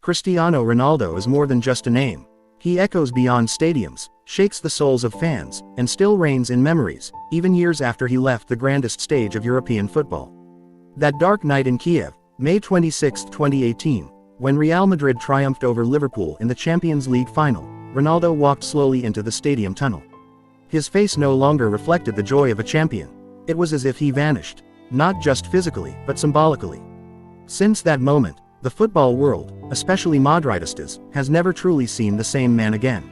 Cristiano Ronaldo is more than just a name. He echoes beyond stadiums, shakes the souls of fans, and still reigns in memories, even years after he left the grandest stage of European football. That dark night in Kiev, May 26, 2018, when Real Madrid triumphed over Liverpool in the Champions League final, Ronaldo walked slowly into the stadium tunnel. His face no longer reflected the joy of a champion. It was as if he vanished, not just physically, but symbolically. Since that moment, the football world, especially Madridistas, has never truly seen the same man again.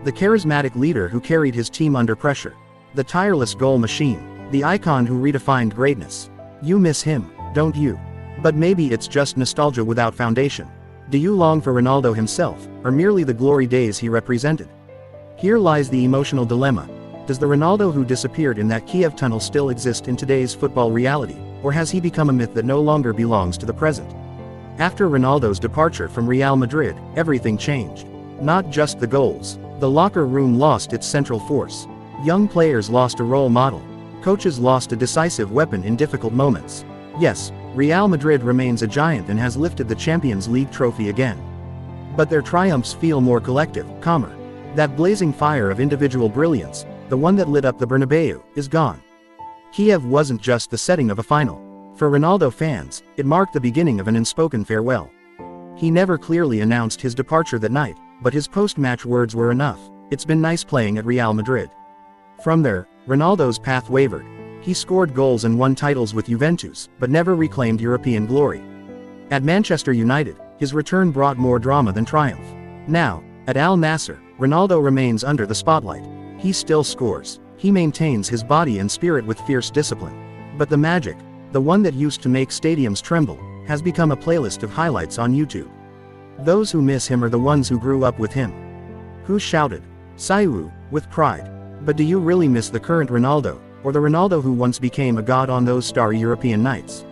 The charismatic leader who carried his team under pressure. The tireless goal machine. The icon who redefined greatness. You miss him, don't you? But maybe it's just nostalgia without foundation. Do you long for Ronaldo himself, or merely the glory days he represented? Here lies the emotional dilemma. Does the Ronaldo who disappeared in that Kiev tunnel still exist in today's football reality, or has he become a myth that no longer belongs to the present? After Ronaldo's departure from Real Madrid, everything changed. Not just the goals. The locker room lost its central force. Young players lost a role model. Coaches lost a decisive weapon in difficult moments. Yes, Real Madrid remains a giant and has lifted the Champions League trophy again. But their triumphs feel more collective, calmer. That blazing fire of individual brilliance, the one that lit up the Bernabeu, is gone. Kiev wasn't just the setting of a final. For Ronaldo fans, it marked the beginning of an unspoken farewell. He never clearly announced his departure that night, but his post-match words were enough: "It's been nice playing at Real Madrid." From there, Ronaldo's path wavered. He scored goals and won titles with Juventus, but never reclaimed European glory. At Manchester United, his return brought more drama than triumph. Now, at Al Nassr, Ronaldo remains under the spotlight. He still scores. He maintains his body and spirit with fierce discipline. But the magic, the one that used to make stadiums tremble, has become a playlist of highlights on YouTube. Those who miss him are the ones who grew up with him. Who shouted, "Sayu," with pride. But do you really miss the current Ronaldo, or the Ronaldo who once became a god on those starry European nights?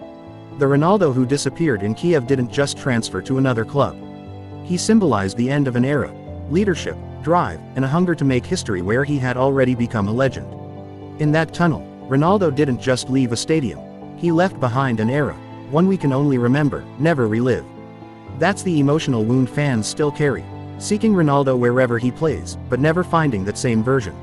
The Ronaldo who disappeared in Kiev didn't just transfer to another club. He symbolized the end of an era, leadership, drive, and a hunger to make history where he had already become a legend. In that tunnel, Ronaldo didn't just leave a stadium. He left behind an era, one we can only remember, never relive. That's the emotional wound fans still carry, seeking Ronaldo wherever he plays, but never finding that same version.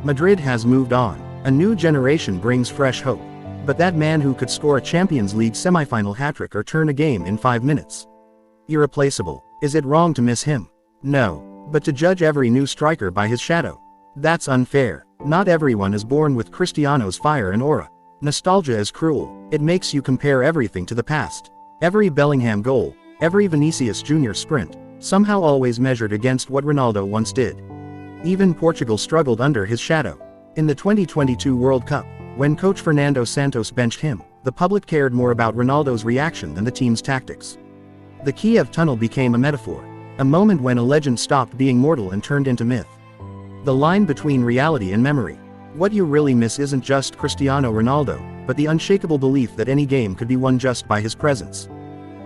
Madrid has moved on. A new generation brings fresh hope. But that man who could score a Champions League semi-final hat-trick or turn a game in 5 minutes? Irreplaceable. Is it wrong to miss him? No. But to judge every new striker by his shadow? That's unfair. Not everyone is born with Cristiano's fire and aura. Nostalgia is cruel. It makes you compare everything to the past. Every Bellingham goal, every Vinicius Jr. sprint, somehow always measured against what Ronaldo once did. Even Portugal struggled under his shadow. In the 2022 World Cup, when coach Fernando Santos benched him, the public cared more about Ronaldo's reaction than the team's tactics. The Kiev tunnel became a metaphor, a moment when a legend stopped being mortal and turned into myth. The line between reality and memory. What you really miss isn't just Cristiano Ronaldo, but the unshakable belief that any game could be won just by his presence.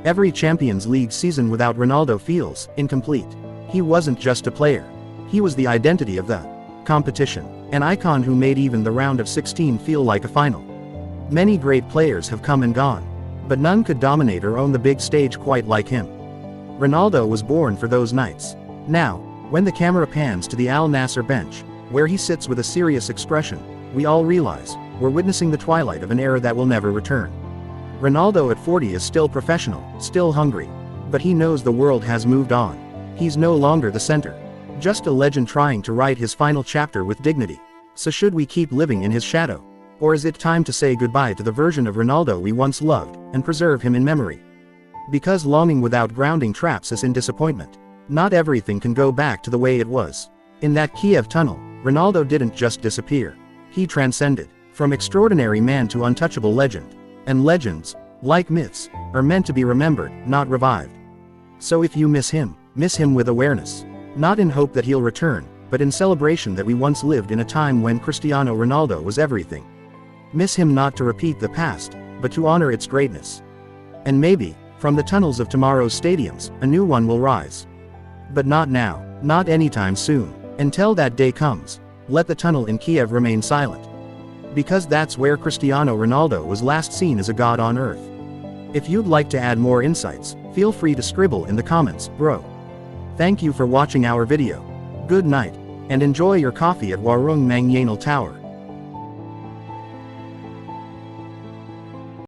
Every Champions League season without Ronaldo feels incomplete. He wasn't just a player. He was the identity of the competition, an icon who made even the round of 16 feel like a final. Many great players have come and gone, but none could dominate or own the big stage quite like him. Ronaldo was born for those nights. Now, when the camera pans to the Al Nassr bench, where he sits with a serious expression, we all realize we're witnessing the twilight of an era that will never return. Ronaldo at 40 is still professional, still hungry, but he knows the world has moved on. He's no longer the center, just a legend trying to write his final chapter with dignity. So should we keep living in his shadow? Or is it time to say goodbye to the version of Ronaldo we once loved, and preserve him in memory? Because longing without grounding traps us in disappointment. Not everything can go back to the way it was. In that Kiev tunnel, Ronaldo didn't just disappear. He transcended, from extraordinary man to untouchable legend. And legends, like myths, are meant to be remembered, not revived. So if you miss him with awareness. Not in hope that he'll return, but in celebration that we once lived in a time when Cristiano Ronaldo was everything. Miss him not to repeat the past, but to honor its greatness. And maybe, from the tunnels of tomorrow's stadiums, a new one will rise. But not now, not anytime soon. Until that day comes, let the tunnel in Kiev remain silent. Because that's where Cristiano Ronaldo was last seen as a god on earth. If you'd like to add more insights, Feel free to scribble in the comments, bro. Thank you for watching our video. Good night, and enjoy your coffee at Warung Mang Yanal Tower.